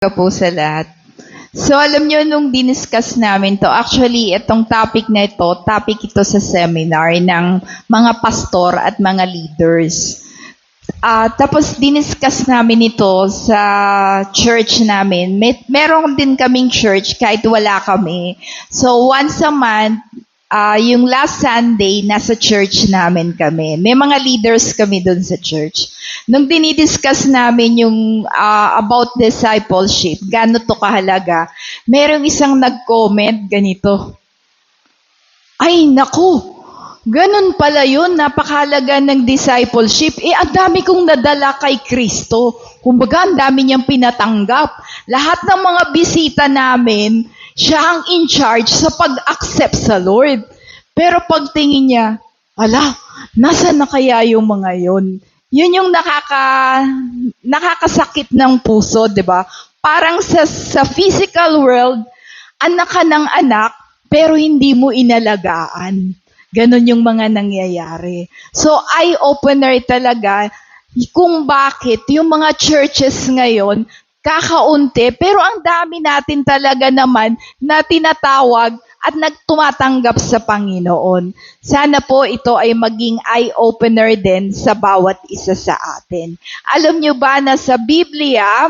Po sa lahat. So alam nyo, nung diniscuss namin to, actually itong topic na ito, topic ito sa seminar ng mga pastor at mga leaders. Tapos diniscuss namin ito sa church namin. Meron din kaming church kahit wala kami. So once a month, yung last Sunday, nasa church namin kami. May mga leaders kami doon sa church. Nung dinidiscuss namin yung about discipleship, gaano to kahalaga, merong isang nag-comment ganito. Ay, naku! Ganun pala yun, napakahalaga ng discipleship. Ang dami kong nadala kay Kristo. Kumbaga, ang dami niyang pinatanggap. Lahat ng mga bisita namin, siya ang in charge sa pag-accept sa Lord. Pero pagtingin niya, ala, nasa na kaya yung mga yun? Yun yung nakakasakit ng puso, di ba? Parang sa physical world, anak ka ng anak, pero hindi mo inalagaan. Ganon yung mga nangyayari. So, eye-opener talaga kung bakit yung mga churches ngayon, kakaunti, pero ang dami natin talaga naman na tinatawag at nagtumatanggap sa Panginoon. Sana po ito ay maging eye-opener din sa bawat isa sa atin. Alam nyo ba na sa Biblia,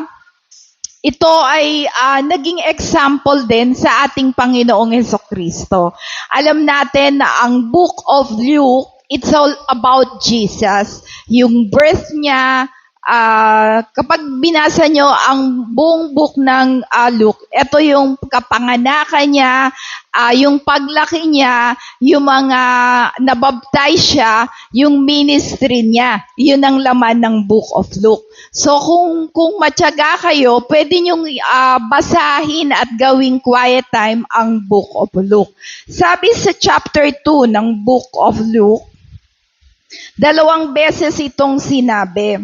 ito ay naging example din sa ating Panginoong Hesukristo. Alam natin na ang Book of Luke, it's all about Jesus. Yung birth niya, kapag binasa nyo ang buong book ng Luke, ito yung kapanganakan niya, yung paglaki niya, yung mga nabaptize siya, yung ministry niya. Yun ang laman ng Book of Luke. So kung matyaga kayo, pwede nyong basahin at gawing quiet time ang Book of Luke. Sabi sa chapter 2 ng Book of Luke, 2 beses itong sinabi.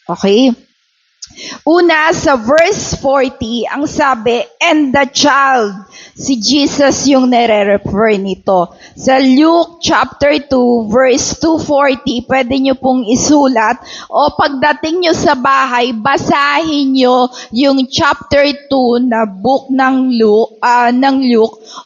Okay? Una, sa verse 40, ang sabi, and the child. Si Jesus yung nare-refer nito. Sa Luke chapter 2, verse 240, pwede nyo pong isulat. O pagdating nyo sa bahay, basahin nyo yung chapter 2 na book ng Luke.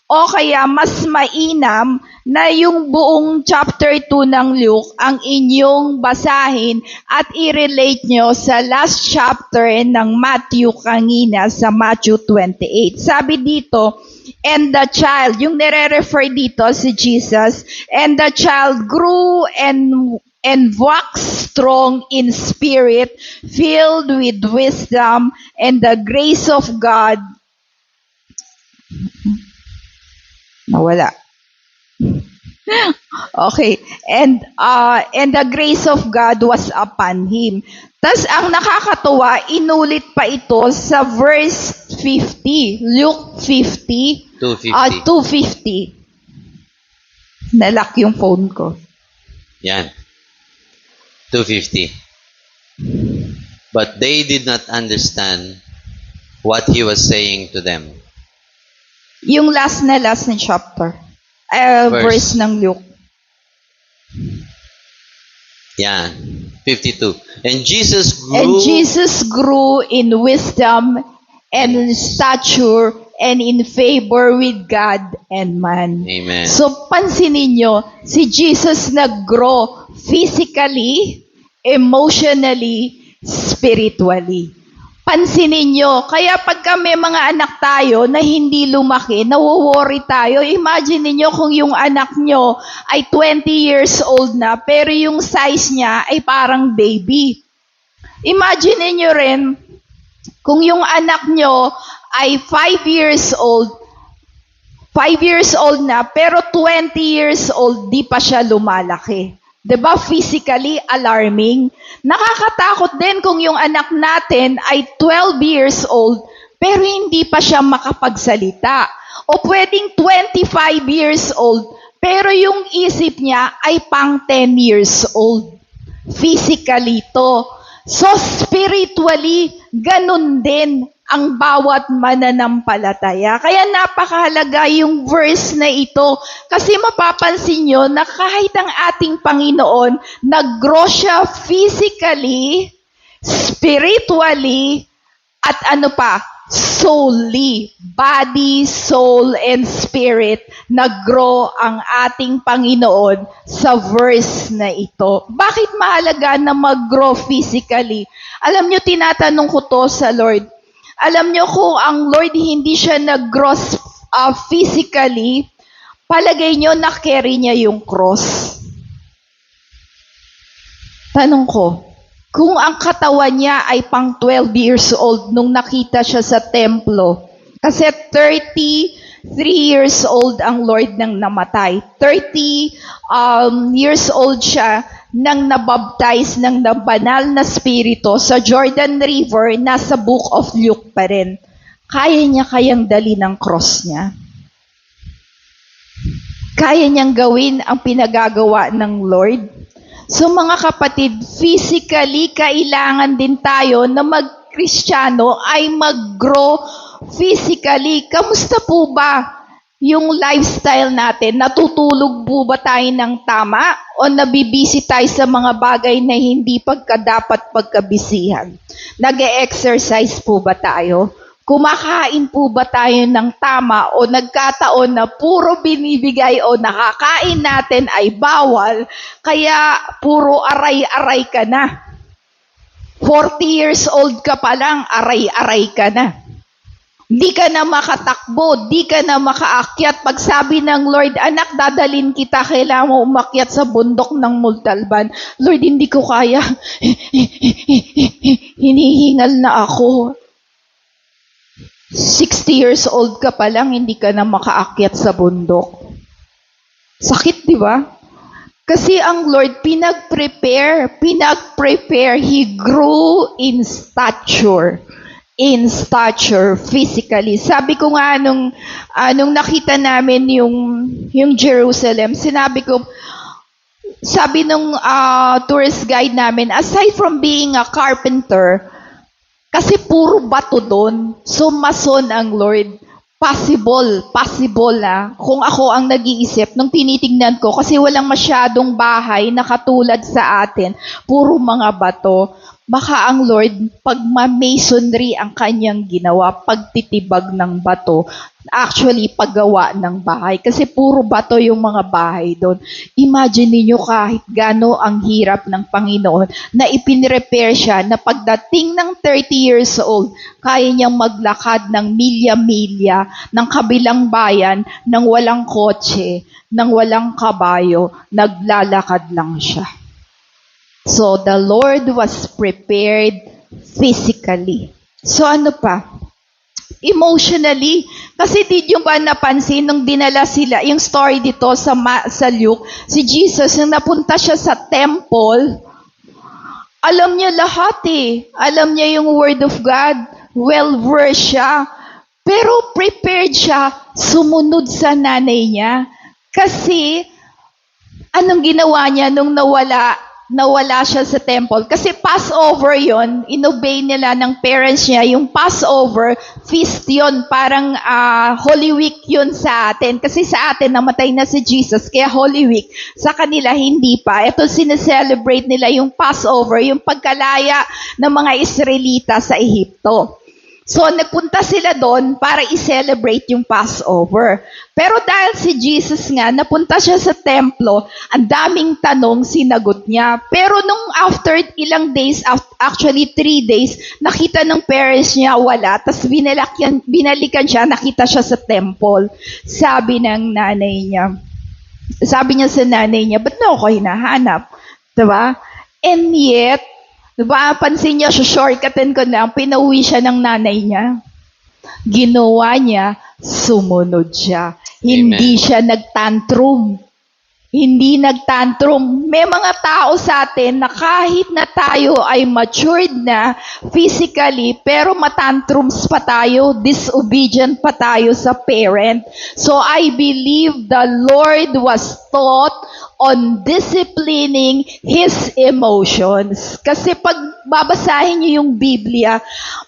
O kaya mas mainam na yung buong chapter 2 ng Luke ang inyong basahin at i-relate nyo sa last chapter ng Matthew kanina sa Matthew 28. Sabi dito, and the child, yung nire-refer dito si Jesus, and the child grew and waxed strong in spirit, filled with wisdom, and the grace of God. Nawala. Okay. And the grace of God was upon him. Tas ang nakakatuwa, inulit pa ito sa verse 50. Luke 50. 250. Nalock yung phone ko. Yan. 250. But they did not understand what he was saying to them. Yung last na chapter. Verse ng Luke. Yan. 52. And Jesus grew in wisdom and stature and in favor with God and man. Amen. So pansinin nyo, si Jesus nag-grow physically, emotionally, spiritually. Pansinin nyo, kaya pagka may mga anak tayo na hindi lumaki, nawo-worry tayo. Imagine niyo kung yung anak nyo ay 20 years old na, pero yung size niya ay parang baby. Imagine niyo rin, kung yung anak nyo ay 5 years old na, pero 20 years old, di pa siya lumalaki. Diba? Physically alarming. Nakakatakot din kung yung anak natin ay 12 years old, pero hindi pa siya makapagsalita. O pwedeng 25 years old, pero yung isip niya ay pang 10 years old. Physically to. So spiritually, ganun din ang bawat mananampalataya. Kaya napakahalaga yung verse na ito kasi mapapansin nyo na kahit ang ating Panginoon, nag-grow siya physically, spiritually, At ano pa? Solely, body, soul, and spirit, nag-grow ang ating Panginoon sa verse na ito. Bakit mahalaga na mag-grow physically? Alam nyo, tinatanong ko to sa Lord. Alam nyo kung ang Lord hindi siya nag-grow physically, palagay nyo na-carry niya yung cross. Tanong ko, kung ang katawan niya ay pang 12 years old nung nakita siya sa templo, kasi 33 years old ang Lord nang namatay. 30 years old siya nang nabaptize ng banal na spirito sa Jordan River, nasa Book of Luke pa rin. Kaya niya kayang dali ng cross niya? Kaya niyang gawin ang pinagagawa ng Lord? So mga kapatid, physically, kailangan din tayo na mag-Kristiyano ay mag-grow physically. Kamusta po ba yung lifestyle natin? Natutulog po ba tayo ng tama? O nabibisi tayo sa mga bagay na hindi pagkadapat pagkabisihan? Nag-e-exercise po ba tayo? Kumakain po ba tayo ng tama o nagkataon na puro binibigay o nakakain natin ay bawal, kaya puro aray-aray ka na. 40 years old ka pa lang, aray-aray ka na. Di ka na makatakbo, di ka na makaakyat. Pag sabi ng Lord, anak, dadalin kita, kailangan mo umakyat sa bundok ng Multalban. Lord, hindi ko kaya. Hinihingal na ako. 60 years old ka pa lang, hindi ka na makaakyat sa bundok. Sakit, di ba? Kasi ang Lord, pinag-prepare. He grew in stature physically. Sabi ko nga, nung nakita namin yung Jerusalem, sabi nung tourist guide namin, aside from being a carpenter, kasi puro bato doon. So, mason ang Lord. Possible kung ako ang nag-iisip, nung tinitingnan ko, kasi walang masyadong bahay na katulad sa atin, puro mga bato. Baka ang Lord, pag masonry ang kanyang ginawa, pagtitibag ng bato, actually paggawa ng bahay. Kasi puro bato yung mga bahay doon. Imagine niyo kahit gaano ang hirap ng Panginoon na ipinrepaire siya na pagdating ng 30 years old, kaya niyang maglakad ng milya-milya ng kabilang bayan nang walang kotse, nang walang kabayo, naglalakad lang siya. So, the Lord was prepared physically. So, ano pa? Emotionally. Kasi did yung ba napansin nung dinala sila, yung story dito sa Luke, si Jesus, nung napunta siya sa temple, alam niya lahat eh. Alam niya yung word of God. Well-versed siya. Pero prepared siya, sumunod sa nanay niya. Kasi, anong ginawa niya nung nawala siya sa temple? Kasi Passover yon, inobey nila ng parents niya, yung Passover, feast yon, parang Holy Week yun sa atin. Kasi sa atin, namatay na si Jesus, kaya Holy Week. Sa kanila, hindi pa. Ito, sineselebrate nila yung Passover, yung pagkalaya ng mga Israelita sa Ehipto. So, nagpunta sila doon para i-celebrate yung Passover. Pero dahil si Jesus nga, napunta siya sa templo, ang daming tanong, sinagot niya. Pero nung after ilang days, actually 3 days, nakita ng parents niya wala, tapos binalikan siya, nakita siya sa temple. Sabi niya sa nanay niya, ba't na ako hinahanap? Diba? And yet, diba, pansin niya, shortcutin ko na, pinauwi siya ng nanay niya. Ginawa niya, sumunod siya. Hindi siya nagtantrum. Hindi nagtantrum. May mga tao sa atin na kahit na tayo ay matured na physically, pero matantrums pa tayo, disobedient pa tayo sa parent. So I believe the Lord was taught on disciplining His emotions. Kasi pag babasahin niyo yung Biblia,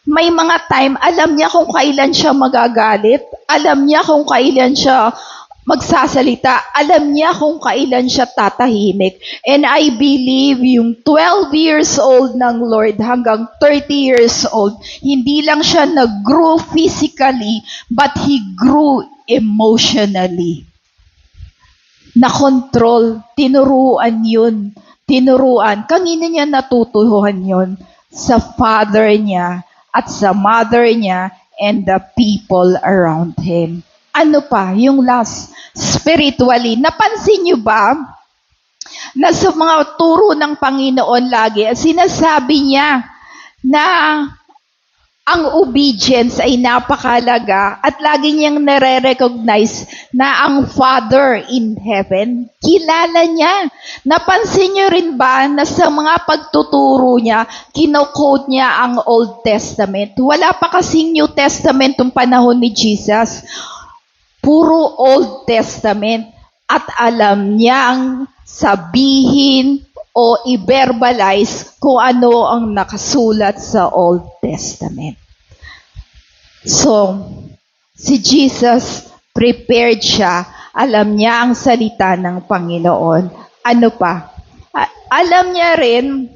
may mga time, alam niya kung kailan siya magagalit, alam niya kung kailan siya magsasalita. Alam niya kung kailan siya tatahimik. And I believe yung 12 years old ng Lord hanggang 30 years old, hindi lang siya nag-grow physically, but He grew emotionally. Na-control, tinuruan yun. Tinuruan. Kanina niya natutuhan yun? Sa father niya at sa mother niya and the people around him. Ano pa? Yung last, spiritually. Napansin niyo ba na sa mga turo ng Panginoon lagi, sinasabi niya na ang obedience ay napakalaga at lagi niyang nare-recognize na ang Father in heaven, kilala niya. Napansin niyo rin ba na sa mga pagtuturo niya, kino-quote niya ang Old Testament? Wala pa kasing New Testament yung panahon ni Jesus. Puro Old Testament. At alam niyang sabihin o i-verbalize kung ano ang nakasulat sa Old Testament. So, si Jesus, prepared siya. Alam niya ang salita ng Panginoon. Ano pa? Alam niya rin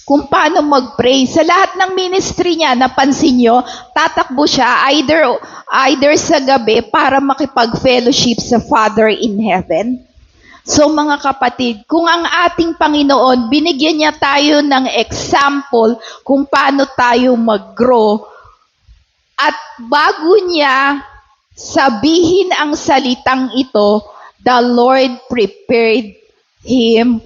kung paano mag-pray. Sa lahat ng ministry niya, napansin niyo, tatakbo siya either sa gabi para makipag-fellowship sa Father in heaven. So mga kapatid, kung ang ating Panginoon, binigyan niya tayo ng example kung paano tayo mag-grow. At bago niya sabihin ang salitang ito, the Lord prepared him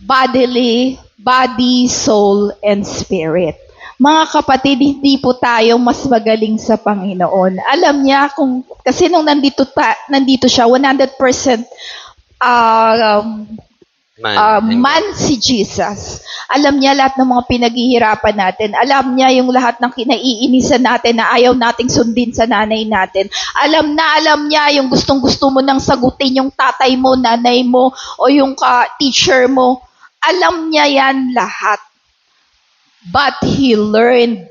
body, soul, and spirit. Mga kapatid, hindi po tayo mas magaling sa Panginoon. Alam niya kung, kasi nung nandito siya, 100% man si Jesus. Alam niya lahat ng mga pinaghihirapan natin. Alam niya yung lahat ng kinaiinisan natin na ayaw nating sundin sa nanay natin. Alam niya yung gustong-gusto mo nang sagutin yung tatay mo, nanay mo, o yung teacher mo. Alam niya yan lahat. But He learned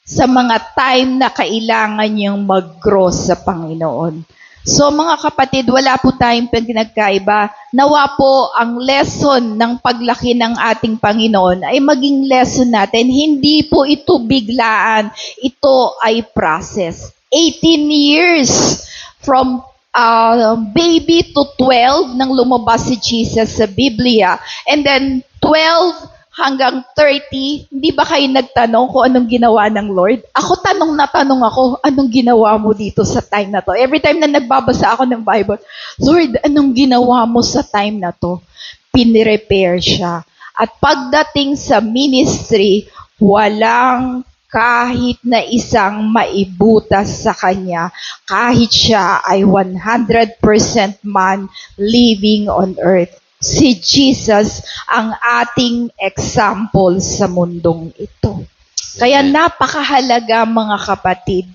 sa mga time na kailangan niyang mag-grow sa Panginoon. So mga kapatid, wala po tayong pinagkaiba. Nawa po ang lesson ng paglaki ng ating Panginoon ay maging lesson natin. Hindi po ito biglaan. Ito ay process. 18 years from baby to 12 nang lumabas si Jesus sa Biblia. And then 12 hanggang 30, hindi ba kayo nagtanong kung anong ginawa ng Lord? Ako tanong ako, anong ginawa mo dito sa time na to? Every time na nagbabasa ako ng Bible, Lord, anong ginawa mo sa time na to? Pinrepair siya. At pagdating sa ministry, walang kahit na isang maibutas sa kanya, kahit siya ay 100% man living on earth. Si Jesus ang ating example sa mundong ito. Kaya napakahalaga mga kapatid,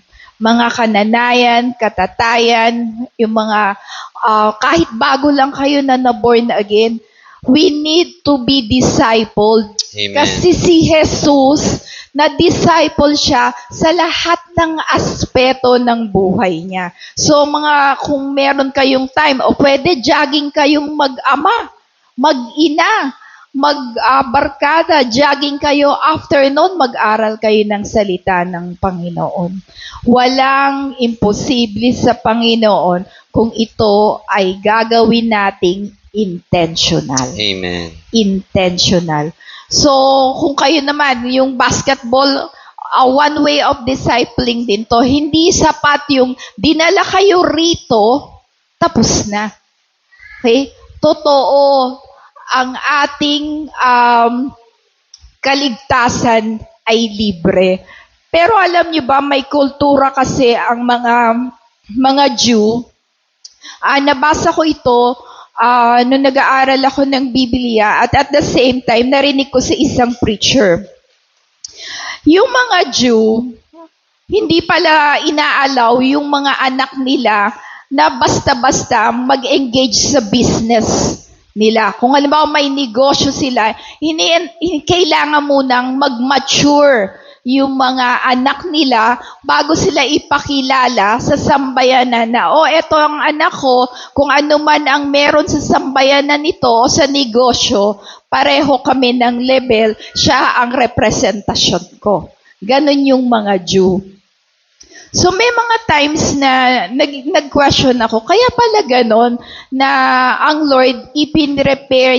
mga kananayan, katatayan, yung mga kahit bago lang kayo na born again, we need to be discipled. Amen. Kasi si Jesus, na-disciple siya sa lahat ng aspeto ng buhay niya. So kung meron kayong time, o pwede jogging kayong mag-ama, mag-ina, mag-barkada, jogging kayo, afternoon, mag-aral kayo ng salita ng Panginoon. Walang imposible sa Panginoon kung ito ay gagawin nating intentional. Amen. Intentional. So, kung kayo naman, yung basketball, one way of discipling din to, hindi sapat yung dinala kayo rito, tapos na. Okay? Totoo, ang ating kaligtasan ay libre. Pero alam niyo ba, may kultura kasi ang mga Jew. Nabasa ko ito nung nag-aaral ako ng Biblia at at the same time, narinig ko sa isang preacher. Yung mga Jew, hindi pala inaalaw yung mga anak nila na basta-basta mag-engage sa business nila. Kung halimbawa may negosyo sila, kailangan munang mag-mature yung mga anak nila bago sila ipakilala sa sambayanan na, eto ang anak ko, kung ano man ang meron sa sambayanan nito o sa negosyo, pareho kami ng level, siya ang representasyon ko. Ganon yung mga Jew. So may mga times na nag-question ako, kaya pala ganon na ang Lord ipinrepair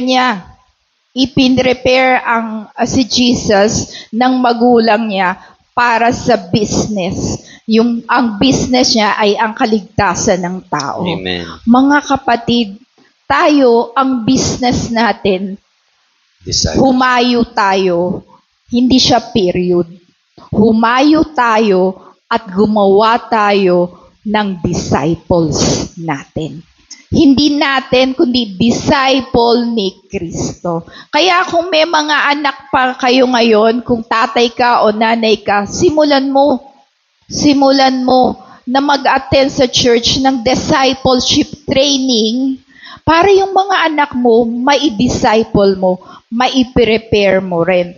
ang si Jesus ng magulang niya para sa business. Ang business niya ay ang kaligtasan ng tao. Amen. Mga kapatid, tayo, ang business natin, Disciple. humayo tayo, hindi siya period. Humayo tayo at gumawa tayo ng disciples natin. Hindi natin, kundi disciple ni Kristo. Kaya kung may mga anak pa kayo ngayon, kung tatay ka o nanay ka, simulan mo na mag-attend sa church ng discipleship training para yung mga anak mo, mai-disciple mo, mai-prepare mo rin.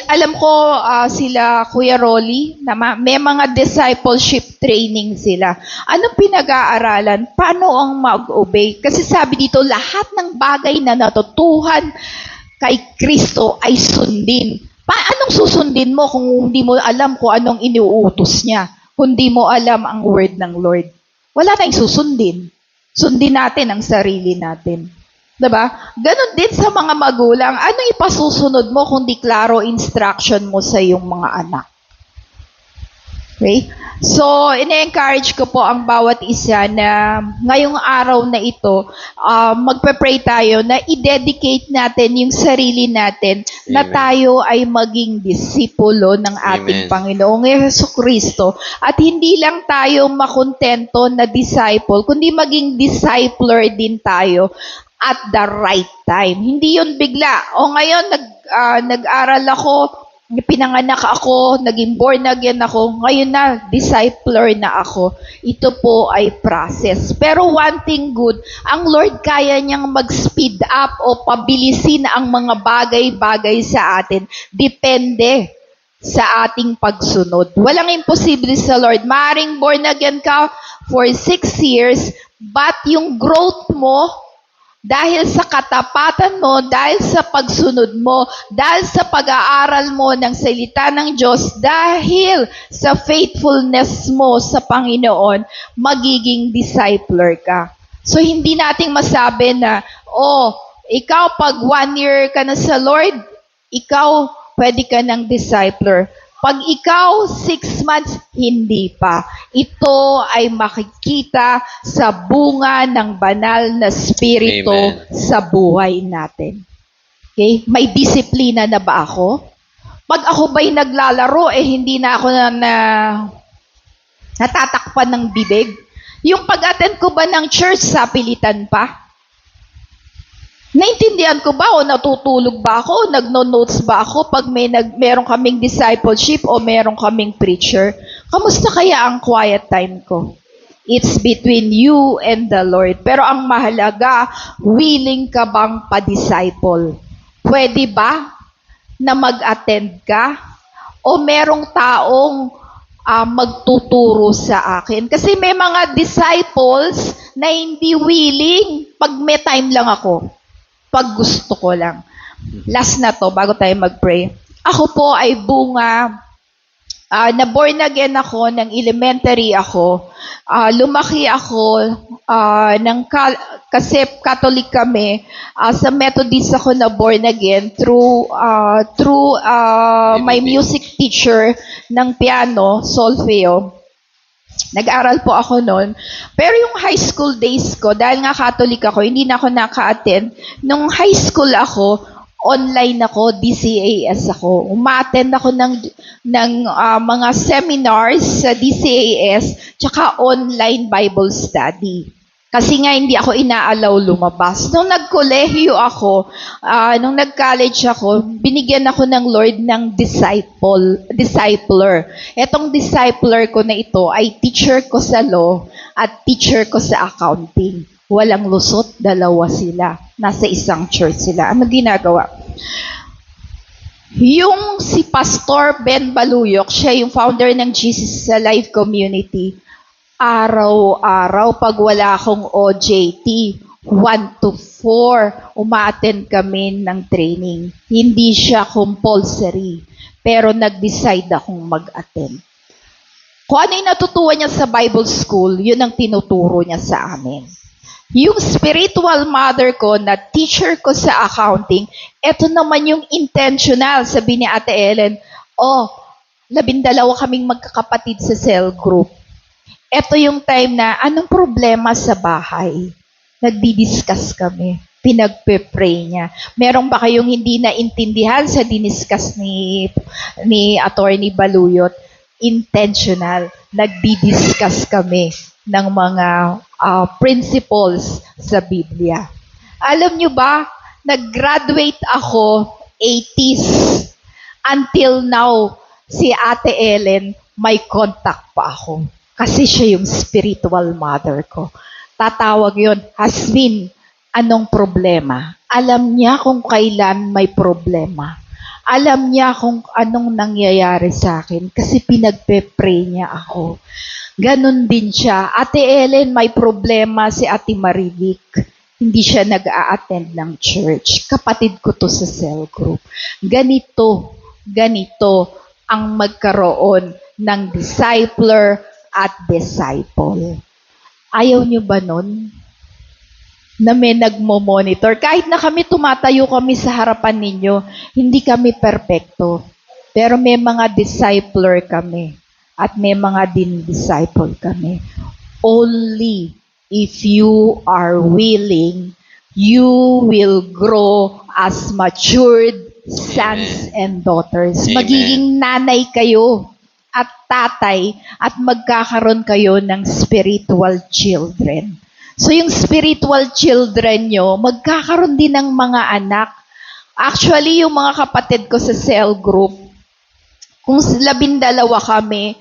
Alam ko sila Kuya Rolly, na may mga discipleship training sila. Anong pinag-aaralan? Paano ang mag-obey? Kasi sabi dito, lahat ng bagay na natutuhan kay Kristo ay sundin. Anong susundin mo kung hindi mo alam kung anong iniuutos niya? Kung hindi mo alam ang word ng Lord. Wala tayong susundin. Sundin natin ang sarili natin. Diba? Ganon din sa mga magulang. Ano ipasusunod mo kung di klaro instruction mo sa iyong mga anak? Okay? So, ine-encourage ko po ang bawat isa na ngayong araw na ito, magpe-pray tayo na i-dedicate natin yung sarili natin na Amen. tayo ay maging disipulo ng ating Amen. Panginoong Jesucristo. At hindi lang tayo makontento na disciple, kundi maging discipler din tayo at the right time. Hindi yun bigla. Ngayon, nag-aral ako, pinanganak ako, naging born again ako, ngayon na, discipler na ako. Ito po ay process. Pero one thing good, ang Lord kaya niyang mag-speed up o pabilisin ang mga bagay-bagay sa atin. Depende sa ating pagsunod. Walang imposible sa Lord. Maaring born again ka for 6 years, but yung growth mo, dahil sa katapatan mo, dahil sa pagsunod mo, dahil sa pag-aaral mo ng salita ng Diyos, dahil sa faithfulness mo sa Panginoon, magiging discipler ka. So, hindi nating masabi na, ikaw pag 1 year ka na sa Lord, ikaw pwede ka ng discipler. Pag ikaw 6 months, hindi pa. Ito ay makikita sa bunga ng banal na spirito Amen. sa buhay natin. Okay? May disiplina na ba ako? Pag ako ba'y naglalaro, hindi na ako natatakpan ng bibig. Yung pag-attend ko ba ng church, sapilitan pa? Naintindihan ko ba o natutulog ba ako o nagno-notes ba ako pag meron kaming discipleship o meron kaming preacher? Kamusta kaya ang quiet time ko? It's between you and the Lord. Pero ang mahalaga, willing ka bang pa-disciple? Pwede ba na mag-attend ka? O merong taong magtuturo sa akin? Kasi may mga disciples na hindi willing pag may time lang ako. Pag gusto ko lang. Last na to, bago tayo mag-pray. Ako po ay bunga, na born again ako, ng elementary ako. Lumaki ako, kasi Catholic kami, sa Methodist ako na born again through my music teacher ng piano, solfeo. Nag-aral po ako noon. Pero yung high school days ko, dahil nga Catholic ako, hindi na ako naka-attend. Nung high school ako, online ako, DCAS ako. Uma-attend ako ng mga seminars sa DCAS, tsaka online Bible study. Kasi nga hindi ako inaalaw lumabas. Nung nag-kolehiyo ako, nung nag-college ako, binigyan ako ng Lord ng discipler. Etong discipler ko na ito ay teacher ko sa law at teacher ko sa accounting. Walang lusot, dalawa sila. Nasa isang church sila. Ano ginagawa? Yung si Pastor Ben Baluyok, siya yung founder ng Jesus Alive Community. Araw-araw, pag wala akong OJT, 1 to 4, umaattend kami ng training. Hindi siya compulsory, pero nag-decide akong mag-attend. Kung ano yung natutuwa niya sa Bible School, yun ang tinuturo niya sa amin. Yung spiritual mother ko na teacher ko sa accounting, eto naman yung intentional, sabi ni Ate Ellen, 12 kaming magkakapatid sa cell group. Eto yung time na, anong problema sa bahay? Nagdi-discuss kami. Pinagpe-pray niya. Meron ba kayong hindi naintindihan sa diniscuss ni Attorney Baluyot? Intentional. Nagdi-discuss kami ng mga principles sa Biblia. Alam nyo ba, nag-graduate ako 80s. Until now, si Ate Ellen, may contact pa ako. Kasi siya yung spiritual mother ko. Tatawag yon, Hasmin, anong problema? Alam niya kung kailan may problema. Alam niya kung anong nangyayari sa akin kasi pinagpe-pray niya ako. Ganon din siya. Ate Ellen, may problema si Ate Marivic. Hindi siya nag-a-attend ng church. Kapatid ko to sa cell group. Ganito ang magkaroon ng discipler at disciple. Ayaw niyo ba nun? Na may nagmo-monitor. Kahit na kami tumatayo kami sa harapan ninyo, hindi kami perpekto. Pero may mga discipler kami. At may mga din-disciple kami. Only if you are willing, you will grow as matured sons and daughters. Amen. Magiging nanay kayo at tatay at magkakaroon kayo ng spiritual children. So yung spiritual children nyo, magkakaroon din ng mga anak. Actually, yung mga kapatid ko sa cell group, kung 12 kami,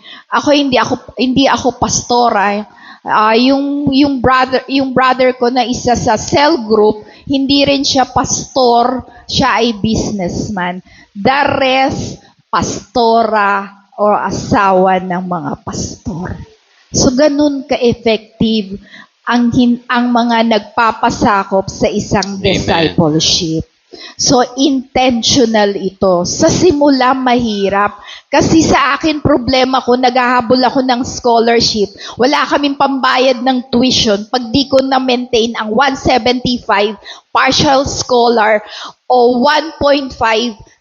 hindi ako pastora. Yung brother ko na isa sa cell group, hindi rin siya pastor, siya ay businessman. The rest, pastora o asawa ng mga pastor. So ganun ka-effective ang mga nagpapasakop sa isang Amen. discipleship. So, intentional ito. Sa simula, mahirap. Kasi sa akin, problema ko, naghahabol ako ng scholarship. Wala kaming pambayad ng tuition pag di ko na-maintain ang 175 partial scholar o 1.5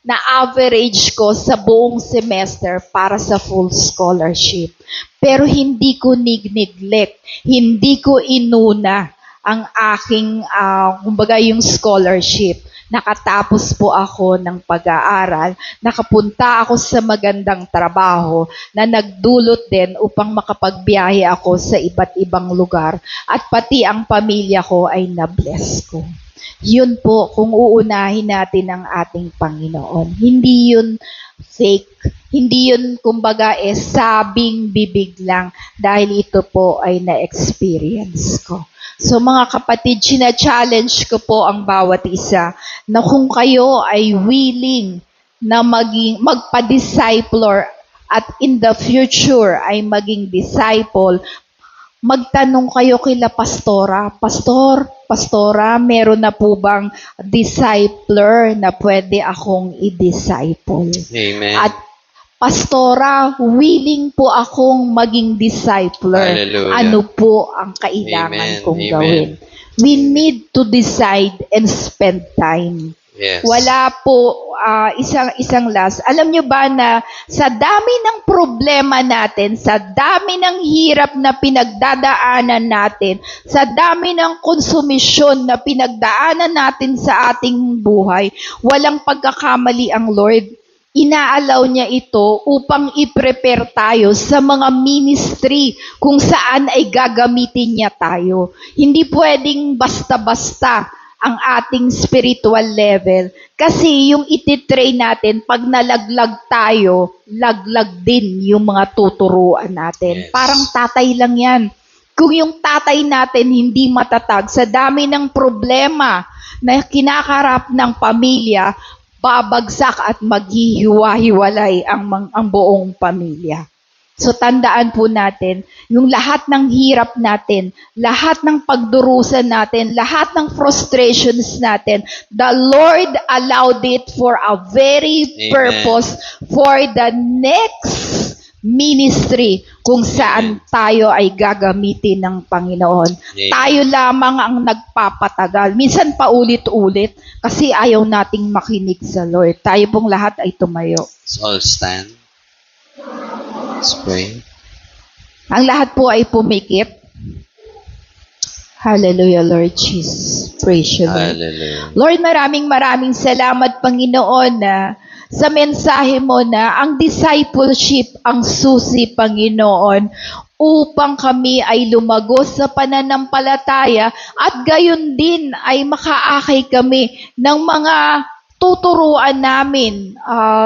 na average ko sa buong semester para sa full scholarship. Pero hindi ko neglect, hindi ko inuna ang aking, kumbaga yung scholarship. Nakatapos po ako ng pag-aaral, nakapunta ako sa magandang trabaho na nagdulot din upang makapagbiyahe ako sa iba't ibang lugar at pati ang pamilya ko ay na-bless ko. Yun po, kung uunahin natin ang ating Panginoon. Hindi yun fake. Hindi yun, kumbaga, sabing bibig lang dahil ito po ay na-experience ko. So mga kapatid, sina-challenge ko po ang bawat isa na kung kayo ay willing na magpa-discipler at in the future ay maging disciple, magtanong kayo kila pastora, Pastora, meron na po bang discipler na pwede akong i-disciple? Amen. At Pastora, willing po akong maging discipler. Hallelujah. Ano po ang kailangan Amen. kong Amen. gawin? We need to decide and spend time. Yes. Wala po, isang last. Alam nyo ba na sa dami ng problema natin, sa dami ng hirap na pinagdadaanan natin, sa dami ng konsumisyon na pinagdaanan natin sa ating buhay, walang pagkakamali ang Lord. Inaalaw niya ito upang i-prepare tayo sa mga ministry kung saan ay gagamitin niya tayo. Hindi pwedeng basta-basta ang ating spiritual level. Kasi yung ititrain natin, pag nalaglag tayo, laglag din yung mga tuturuan natin. Yes. Parang tatay lang yan. Kung yung tatay natin hindi matatag, sa dami ng problema na kinakarap ng pamilya, babagsak at maghihiwa-hiwalay ang buong pamilya. So tandaan po natin, yung lahat ng hirap natin, lahat ng pagdurusan natin, lahat ng frustrations natin, the Lord allowed it for a very Amen. purpose, for the next ministry kung saan tayo ay gagamitin ng Panginoon. Amen. Tayo lamang ang nagpapatagal. Minsan paulit-ulit kasi ayaw nating makinig sa Lord. Tayo pong lahat ay tumayo. Let's all stand. Let's pray. Ang lahat po ay pumikit. Hallelujah, Lord Jesus. Praise you, Lord. Hallelujah. Lord, maraming salamat, Panginoon, na sa mensahe mo na ang discipleship ang susi, Panginoon, upang kami ay lumago sa pananampalataya at gayon din ay makaakay kami ng mga tuturuan namin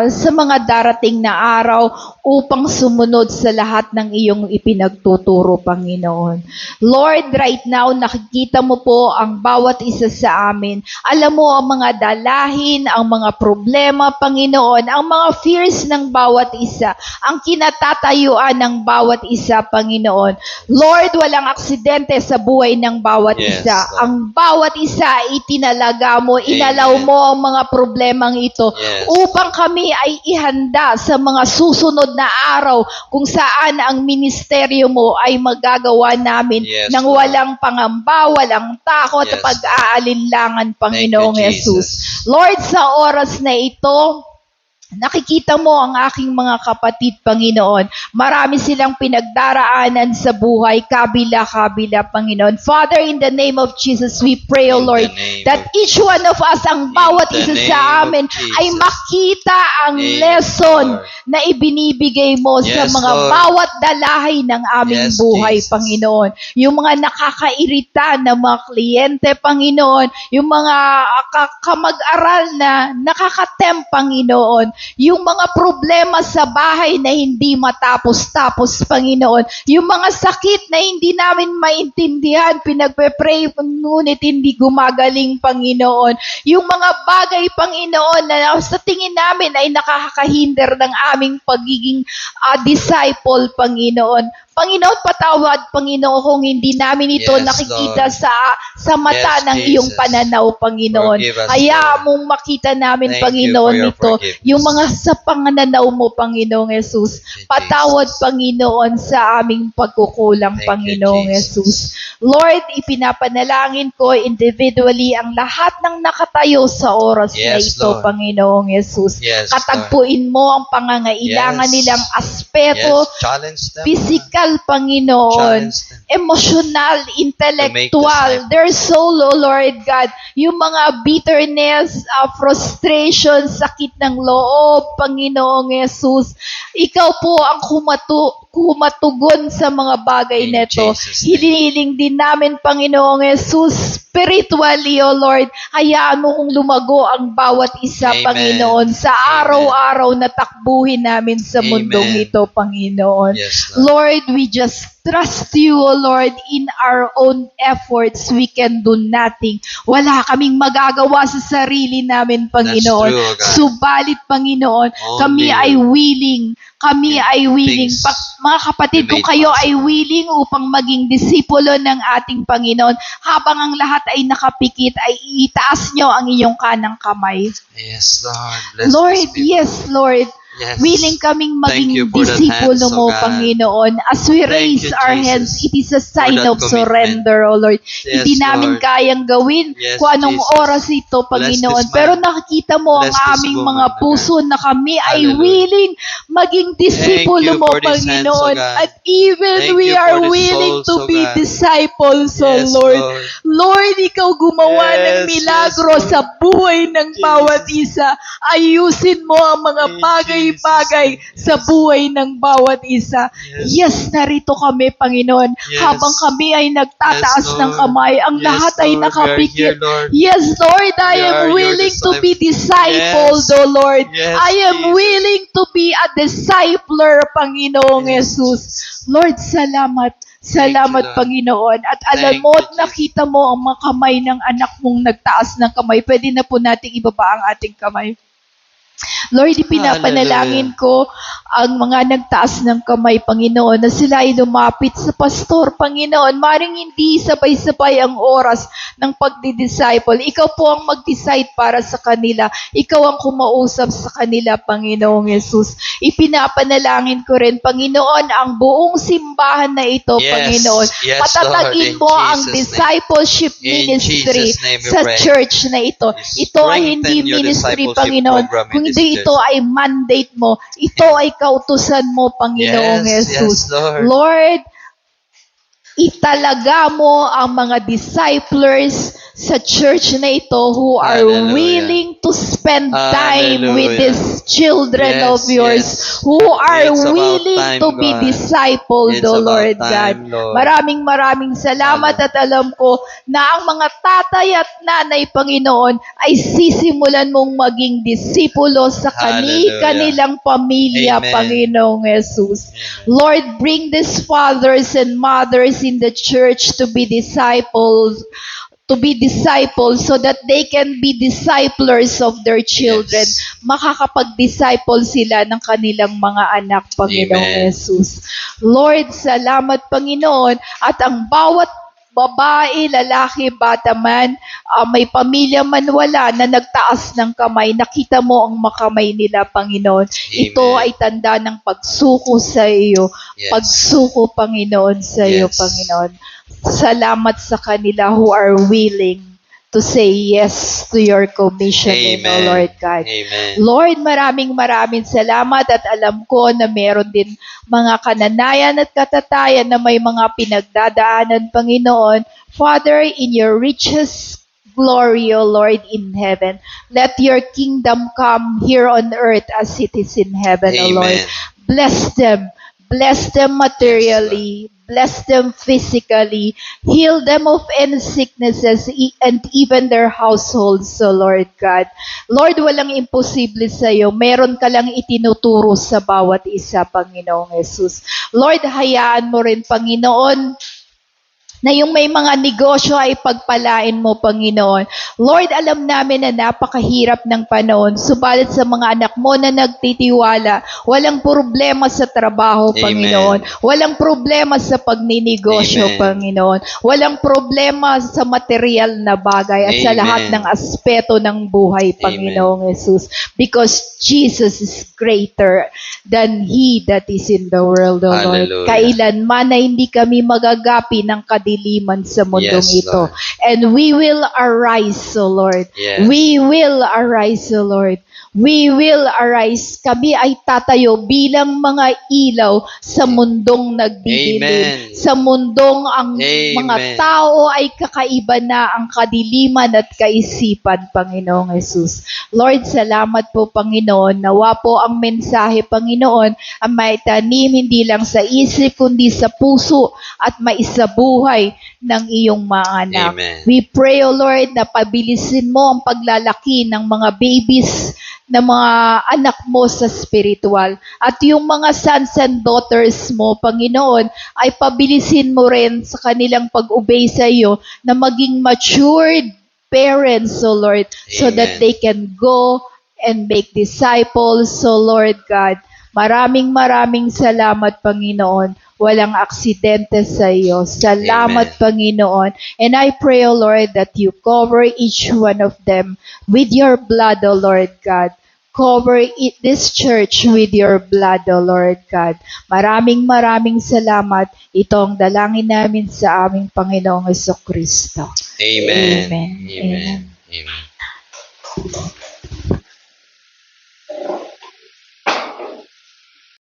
sa mga darating na araw upang sumunod sa lahat ng iyong ipinagtuturo, Panginoon. Lord, right now, nakikita mo po ang bawat isa sa amin. Alam mo ang mga dalahin, ang mga problema, Panginoon, ang mga fears ng bawat isa, ang kinatatayuan ng bawat isa, Panginoon. Lord, walang aksidente sa buhay ng bawat Yes, isa. Lord. Ang bawat isa itinalaga mo, inalaw Amen. mo ang mga problemang ito Yes. upang kami ay ihanda sa mga susunod na araw kung saan ang ministeryo mo ay magagawa namin Yes, ng Lord. walang pangamba, walang takot, Yes, pag-aalinlangan, Panginoong Thank you, Jesus. Jesus. Lord, sa oras na ito, nakikita mo ang aking mga kapatid, Panginoon. Marami silang pinagdaraanan sa buhay, kabila-kabila, Panginoon. Father, in the name of Jesus, we pray, O In the Lord, name that of each one of us, ang bawat the isa name sa of amin, Jesus. ay makita ang Amen, lesson Lord. na ibinibigay mo sa Yes, mga Lord. bawat dalahi ng aming Yes, buhay, Jesus. Panginoon. Yung mga nakakairita na mga kliyente, Panginoon. Yung mga kamag-aral na nakakatempt, Panginoon. Yung mga problema sa bahay na hindi matapos-tapos, Panginoon. Yung mga sakit na hindi namin maintindihan, pinagpe-pray, ngunit hindi gumagaling, Panginoon. Yung mga bagay, Panginoon, na sa tingin namin ay nakakahinder ng aming pagiging disciple, Panginoon. Panginoon, patawad, Panginoon, kung hindi namin ito Yes, nakikita Lord. sa mata Yes, ng iyong Jesus. pananaw, Panginoon. Forgive us, Hayaan Lord. mong makita namin, Thank you Panginoon, for your ito. forgiveness. Yung mga sa pangananaw mo, Panginoong Jesus. Thank you, Patawad, Jesus. Panginoon, sa aming pagkukulang, Thank you, Panginoong Jesus. Jesus. Lord, ipinapanalangin ko individually ang lahat ng nakatayo sa oras na Yes, ito, Lord. Panginoong Jesus. Yes, Katagpuin mo ang pangangailangan Yes. nilang aspeto, Yes, challenge them. physical, Panginoon, Challenge them. emotional, intellectual, disciples. their soul, O Lord God, yung mga bitterness, frustration, sakit ng loob, Panginoong Jesus, ikaw po ang kumatugon sa mga bagay In neto. Jesus' name. Hinihiling din namin, Panginoong Jesus, spiritually, O Lord, hayaan mo kung lumago ang bawat isa, Amen. Panginoon, sa Amen. araw-araw na takbuhin namin sa mundong Amen. ito, Panginoon. Yes, Lord. Lord, we just trust you, O Lord. In our own efforts, we can do nothing. Wala kaming magagawa sa sarili namin, Panginoon. true, O God. Subalit, Panginoon, Only kami you. ay willing. Kami Yeah, ay willing. things Mga kapatid, you kung made kayo ay possible. willing upang maging disipulo ng ating Panginoon, habang ang lahat ay nakapikit, ay itaas nyo ang inyong kanang kamay. Yes, Lord. Bless Lord, these people. yes, Lord. Yes. Willing kaming Thank you maging for that disipulo hands, O mo, God. Panginoon. As we Thank raise you, our Jesus, hands, it is a sign that of commitment. surrender, O Lord. Yes, Hindi namin Lord. kayang gawin Yes, kung anong Jesus. oras ito, Panginoon. this man. Pero nakikita mo ang Bless this aming woman, mga O God. puso na kami ay Hallelujah. willing maging disipulo Thank you mo, for these hands, O Panginoon. God. At even Thank we you are for these willing souls, to O be God. disciples, O Yes, Lord. Lord. Lord, ikaw gumawa ng Yes, milagro yes, Lord. sa buhay ng Jesus. bawat isa. Ayusin mo ang mga In bagay-bagay Jesus' name, sa yes. buhay ng bawat isa. Yes, narito kami, Panginoon. Yes. Habang kami ay nagtataas Yes, ng Lord. kamay, ang Yes, lahat ay Lord. We are nakapikit. here, Lord. Yes, Lord, I We are am your willing to be disciples. discipled, O Lord. Yes, I am Jesus. willing to be a discipler, Panginoong Yes, Jesus. Lord, salamat. Salamat, Lord. Panginoon. At alam Thank mo, you, at Jesus. nakita mo ang mga kamay ng anak mong nagtaas ng kamay. Pwede na po nating ibaba ang ating kamay. Lord, ipinapanalangin ko ang mga nagtaas ng kamay, Panginoon, na sila ay lumapit sa pastor, Panginoon. Maring hindi sabay-sabay ang oras ng pagdi-disciple. Ikaw po ang mag-decide para sa kanila. Ikaw ang kumausap sa kanila, Panginoong Yesus. Ipinapanalangin ko rin, Panginoon, ang buong simbahan na ito, Yes. Panginoon. Yes, Patatagin Lord, in mo ang Jesus' name. discipleship In ministry Jesus' name we sa pray. church na ito. Ito ay hindi Strengthen your ministry, discipleship Panginoon, program in kundi this ito ay mandate mo. Ito ay kautusan mo, Panginoong Yes, Jesus. yes, Lord. Lord, italaga mo ang mga disciplers sa church na ito who are Hallelujah. willing to spend time with Hallelujah. these children Yes, of yours, yes. who are It's about willing time, to be God. discipled, It's O about Lord time, God. Lord. Maraming salamat at alam ko na ang mga tatay at nanay, Panginoon, ay sisimulan mong maging disipulo sa Hallelujah. kanilang pamilya, Amen. Panginoong Jesus. Amen. Lord, bring these fathers and mothers in the church to be disciples so that they can be disciplers of their children. Yes. Makakapag-disciple sila ng kanilang mga anak, Panginoong Amen. Jesus. Lord, salamat, Panginoon, at ang bawat babae, lalaki, bata man, may pamilya man wala na nagtaas ng kamay, nakita mo ang makamay nila, Panginoon. Ito Amen. ay tanda ng pagsuko sa iyo. Yes. Pagsuko, Panginoon, sa iyo, Yes. Panginoon. Salamat sa kanila who are willing to say yes to your commissioning, O Amen. Lord God. Amen. Lord, maraming salamat at alam ko na meron din mga kananayan at katatayan na may mga pinagdadaanan, Panginoon. Father, in your richest glory, O Lord, in heaven, let your kingdom come here on earth as it is in heaven, O Lord. Amen. Bless them. Bless them materially. Bless them physically. Heal them of any sicknesses and even their households, so Lord God. Lord, walang imposible sa iyo. Meron ka lang itinuturo sa bawat isa, Panginoong Jesus. Lord, hayaan mo rin, Panginoon, na yung may mga negosyo ay pagpalain mo, Panginoon. Lord, alam namin na napakahirap ng panahon, subalit sa mga anak mo na nagtitiwala, walang problema sa trabaho, Amen. Panginoon. Walang problema sa pagninegosyo, Amen. Panginoon. Walang problema sa material na bagay at sa Amen. lahat ng aspeto ng buhay, Panginoong Jesus. Because Jesus is greater than He that is in the world, O Lord. Hallelujah. Kailanman na hindi kami magagapi ng kadiliman sa mundong Yes, ito. Lord. And we will arise, O Lord. Yes. We will arise, O Lord. We will arise. Kami ay tatayo bilang mga ilaw sa mundong nagdidilim. Amen. Sa mundong ang Amen. mga tao ay kakaiba na ang kadiliman at kaisipan, Panginoong Jesus. Lord, salamat po, Panginoon. Nawa po ang mensahe, Panginoon, ang maitanim hindi lang sa isip, kundi sa puso at maisabuhay ng iyong mga anak. Amen. We pray, O Lord, na pabilisin mo ang paglalaki ng mga babies na mga anak mo sa spiritual. At yung mga sons and daughters mo, Panginoon, ay pabilisin mo rin sa kanilang pag-obey sa iyo na maging matured parents, O Lord, so Amen. that they can go and make disciples, so Lord God. Maraming salamat, Panginoon. Walang aksidente sa iyo. Salamat, Amen. Panginoon. And I pray, O Lord, that you cover each one of them with your blood, O Lord God. Cover this church with your blood, O Lord God. Maraming salamat. Ito ang dalangin namin sa aming Panginoong Hesukristo. Amen. Amen. Amen. Amen.